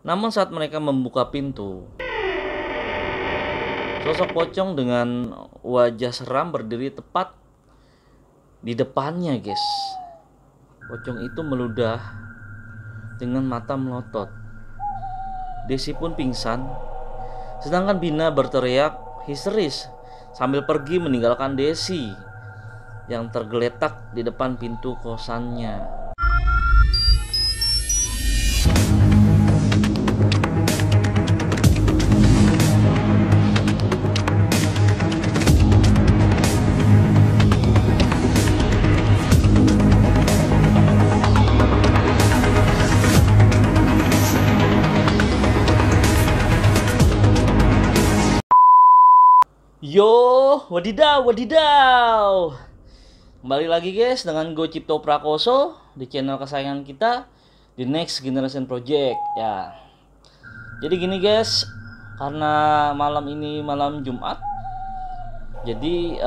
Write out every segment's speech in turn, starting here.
Namun saat mereka membuka pintu, sosok pocong dengan wajah seram berdiri tepat di depannya, guys. Pocong itu meludah dengan mata melotot. Desi pun pingsan, sedangkan Bina berteriak histeris sambil pergi meninggalkan Desi yang tergeletak di depan pintu kosannya. Yo, wadidaw, wadidaw. Kembali lagi guys dengan gue Cipto Prakoso di channel kesayangan kita, The Next Generation Project. Ya, jadi gini guys, karena malam ini malam Jumat, jadi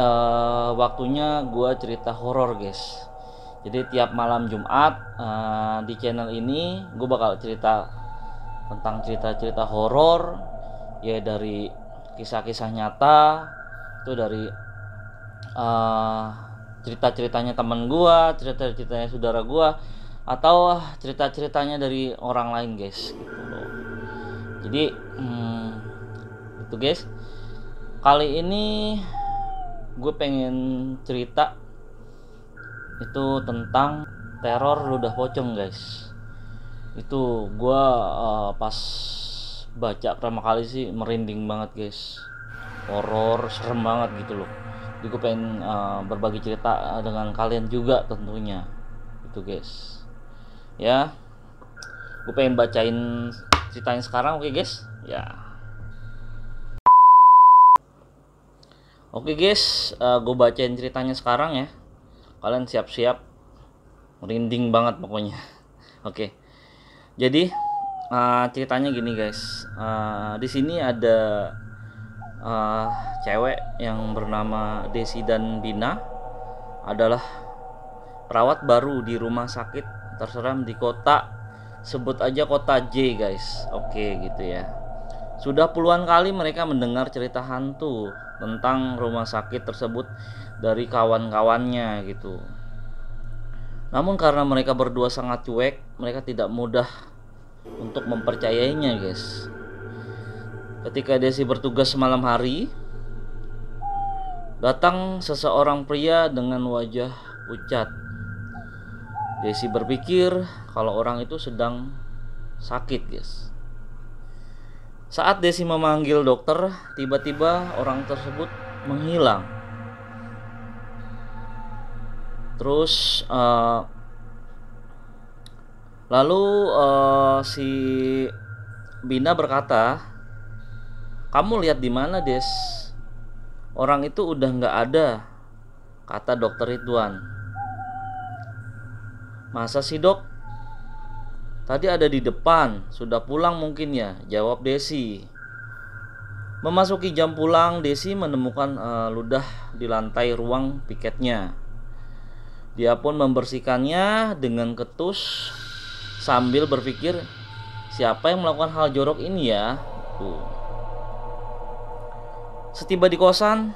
waktunya gue cerita horor guys. Jadi tiap malam Jumat di channel ini gue bakal cerita tentang cerita-cerita horor, ya dari kisah-kisah nyata, itu dari cerita-ceritanya teman gua, cerita-ceritanya saudara gua, atau cerita-ceritanya dari orang lain guys, gitu loh. Jadi itu guys, kali ini gue pengen cerita itu tentang teror ludah pocong guys. Itu gua pas baca pertama kali sih merinding banget guys, horor serem banget gitu loh. Jadi gue pengen berbagi cerita dengan kalian juga tentunya itu guys. Ya, gue pengen bacain ceritanya sekarang, oke guys ya. Oke guys, gue bacain ceritanya sekarang ya, kalian siap-siap merinding banget pokoknya. Oke, jadi ceritanya gini guys. Di sini ada cewek yang bernama Desi dan Bina, adalah perawat baru di rumah sakit terseram di kota, sebut aja kota J guys. Oke gitu ya. Sudah puluhan kali mereka mendengar cerita hantu tentang rumah sakit tersebut dari kawan-kawannya gitu. Namun karena mereka berdua sangat cuek, mereka tidak mudah untuk mempercayainya guys. Ketika Desi bertugas malam hari, datang seseorang pria dengan wajah pucat. Desi berpikir kalau orang itu sedang sakit guys. Saat Desi memanggil dokter, tiba-tiba orang tersebut menghilang. Terus lalu si Bina berkata, "Kamu lihat di mana, Des? Orang itu udah nggak ada," kata dokter Ridwan. "Masa sih dok? Tadi ada di depan, sudah pulang mungkin ya," jawab Desi. Memasuki jam pulang, Desi menemukan ludah di lantai ruang piketnya. Dia pun membersihkannya dengan ketus sambil berpikir, siapa yang melakukan hal jorok ini ya? Tuh. Setiba di kosan,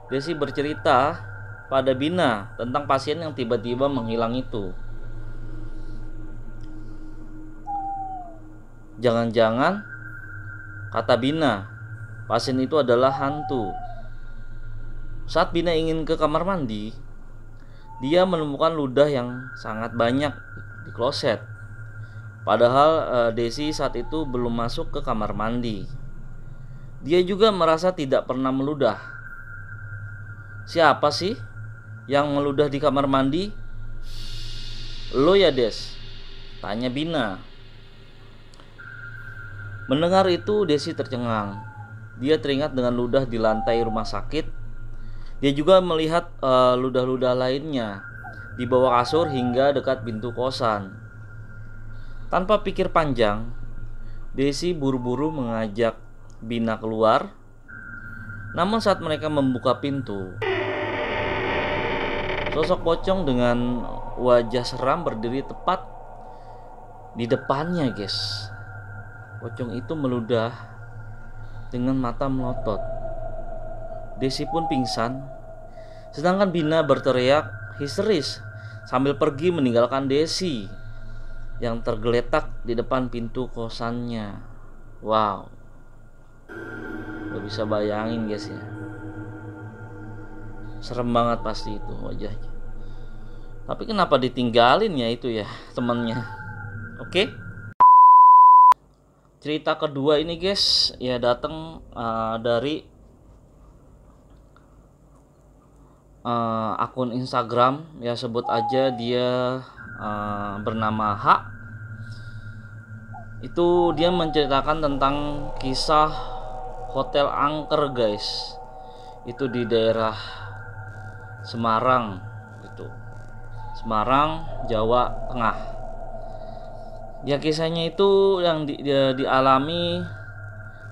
Desi bercerita pada Bina tentang pasien yang tiba-tiba menghilang itu. Jangan-jangan, kata Bina, pasien itu adalah hantu. Saat Bina ingin ke kamar mandi, dia menemukan ludah yang sangat banyak di kloset. Padahal Desi saat itu belum masuk ke kamar mandi. Dia juga merasa tidak pernah meludah. "Siapa sih yang meludah di kamar mandi?" "Lo ya Des?" tanya Bina. Mendengar itu Desi tercengang. Dia teringat dengan ludah di lantai rumah sakit. Dia juga melihat ludah-ludah lainnya di bawah kasur hingga dekat pintu kosan. Tanpa pikir panjang, Desi buru-buru mengajak Bina keluar. Namun saat mereka membuka pintu, sosok pocong dengan wajah seram berdiri tepat di depannya guys. Pocong itu meludah dengan mata melotot. Desi pun pingsan, sedangkan Bina berteriak histeris sambil pergi meninggalkan Desi yang tergeletak di depan pintu kosannya. Wow, gak bisa bayangin guys ya. Serem banget pasti itu wajahnya. Tapi kenapa ditinggalin ya itu ya temannya. Oke. Cerita kedua ini guys ya datang dari akun Instagram, ya sebut aja dia bernama H. Itu dia menceritakan tentang kisah hotel angker guys. Itu di daerah Semarang gitu. Semarang, Jawa Tengah. Ya kisahnya itu yang dialami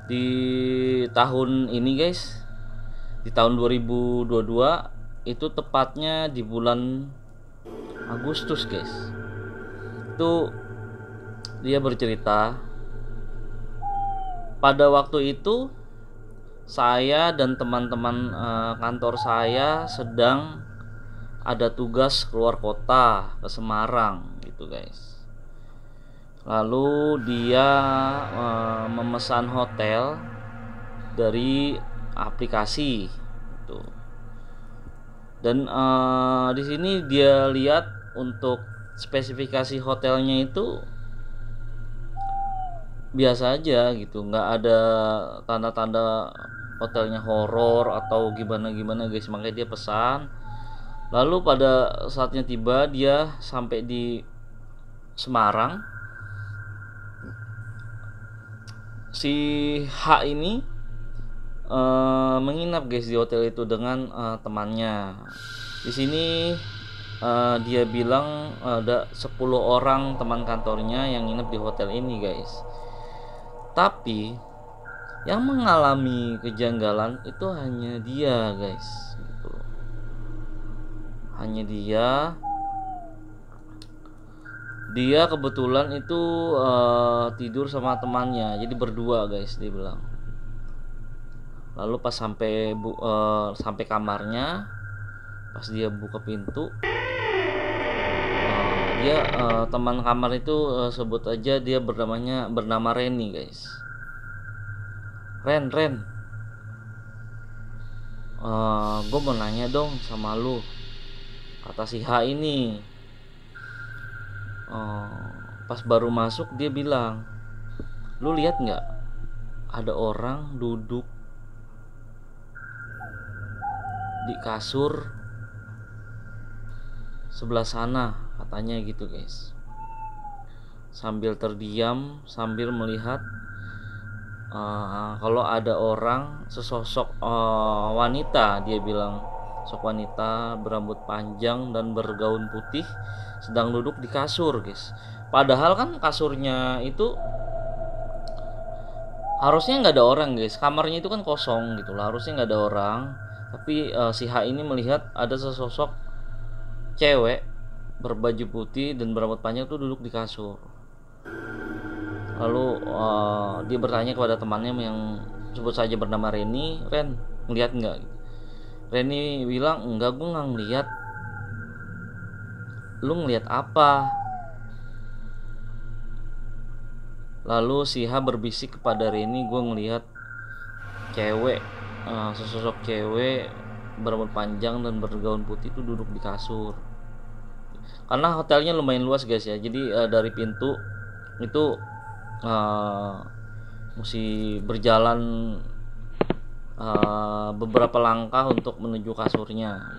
di tahun ini guys. Di tahun 2022, itu tepatnya di bulan Agustus guys. Itu dia bercerita, pada waktu itu saya dan teman-teman kantor saya sedang ada tugas keluar kota ke Semarang gitu guys. Lalu dia memesan hotel dari aplikasi gitu. Dan di sini dia lihat untuk spesifikasi hotelnya itu biasa aja gitu, nggak ada tanda-tanda hotelnya horor atau gimana guys, makanya dia pesan. Lalu pada saatnya tiba, dia sampai di Semarang. Si H ini menginap guys di hotel itu dengan temannya. Di sini dia bilang ada 10 orang teman kantornya yang nginep di hotel ini guys. Tapi yang mengalami kejanggalan itu hanya dia guys gitu. Hanya dia kebetulan itu tidur sama temannya, jadi berdua guys dia bilang. Lalu pas sampai kamarnya, pas dia buka pintu, dia teman kamar itu sebut aja dia bernama Reni guys. Ren, gue mau nanya dong sama lu, kata si H ini. Pas baru masuk dia bilang, lu lihat nggak ada orang duduk di kasur sebelah sana, katanya gitu guys. Sambil terdiam, sambil melihat kalau ada orang sesosok wanita, dia bilang sosok wanita berambut panjang dan bergaun putih sedang duduk di kasur guys. Padahal kan kasurnya itu harusnya nggak ada orang guys, kamarnya itu kan kosong gitu lah, harusnya nggak ada orang. Tapi si H ini melihat ada sesosok cewek berbaju putih dan berambut panjang tuh duduk di kasur. Lalu dia bertanya kepada temannya yang sebut saja bernama Reni, Ren, ngeliat nggak? Reni bilang, enggak, gue nggak ngeliat. Lu ngeliat apa? Lalu si H berbisik kepada Reni, gue ngeliat cewek, sesosok cewek berambut panjang dan bergaun putih itu duduk di kasur. Karena hotelnya lumayan luas guys ya, jadi dari pintu itu mesti berjalan beberapa langkah untuk menuju kasurnya.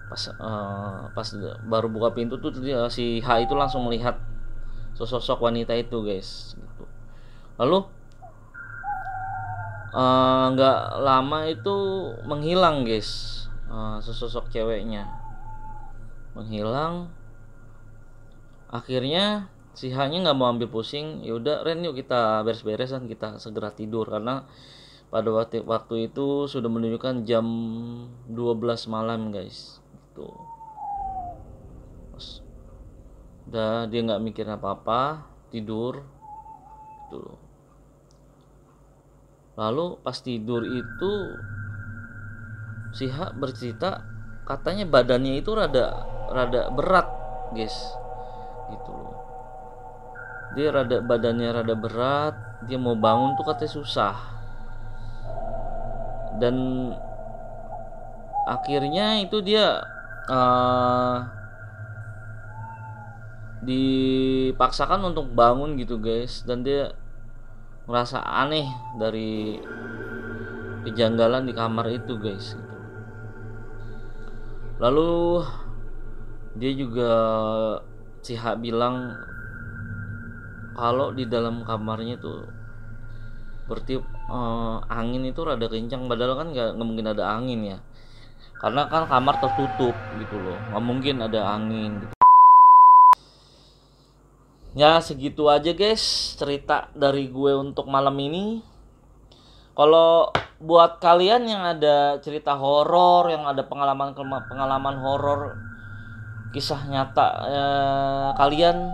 Pas baru buka pintu tuh si H itu langsung melihat sosok wanita itu guys gitu. Lalu nggak lama itu menghilang guys, sosok ceweknya menghilang. Akhirnya si H-nya nggak mau ambil pusing, yaudah Ren yuk kita beres-beres dan kita segera tidur, karena pada waktu itu sudah menunjukkan jam 12 malam guys gitu. Udah dia nggak mikir apa-apa, tidur. gitu loh. Lalu pas tidur itu si H bercerita katanya badannya itu rada berat guys, gitu loh. Dia badannya rada berat, dia mau bangun tuh katanya susah. Dan akhirnya itu dia dipaksakan untuk bangun gitu guys, dan dia merasa aneh dari kejanggalan di kamar itu guys gitu. Lalu dia juga si H bilang kalau di dalam kamarnya tuh bertiup angin itu rada kencang, padahal kan nggak mungkin ada angin ya, karena kan kamar tertutup gitu loh, nggak mungkin ada angin gitu. Ya segitu aja guys cerita dari gue untuk malam ini. Kalau buat kalian yang ada cerita horor, yang ada pengalaman horor, kisah nyata kalian,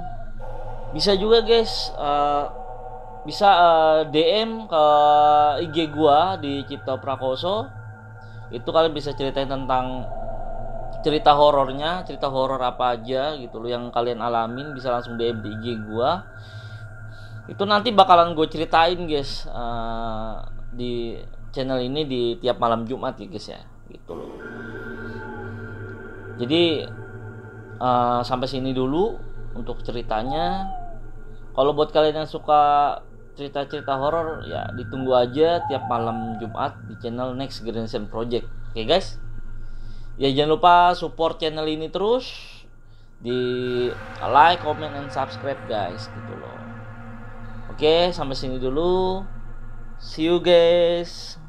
bisa juga guys bisa DM ke IG gua di Cipta Prakoso. Itu kalian bisa ceritain tentang cerita horornya, cerita horor apa aja gitu loh yang kalian alamin, bisa langsung DM di IG gua. Itu nanti bakalan gue ceritain guys di channel ini di tiap malam Jumat ya guys ya, gitu loh. Jadi sampai sini dulu untuk ceritanya. Kalau buat kalian yang suka cerita-cerita horor ya ditunggu aja tiap malam Jumat di channel Next Generation Project. Oke guys. Ya jangan lupa support channel ini terus di like, comment, and subscribe guys gitu loh. Oke, sampai sini dulu. See you guys.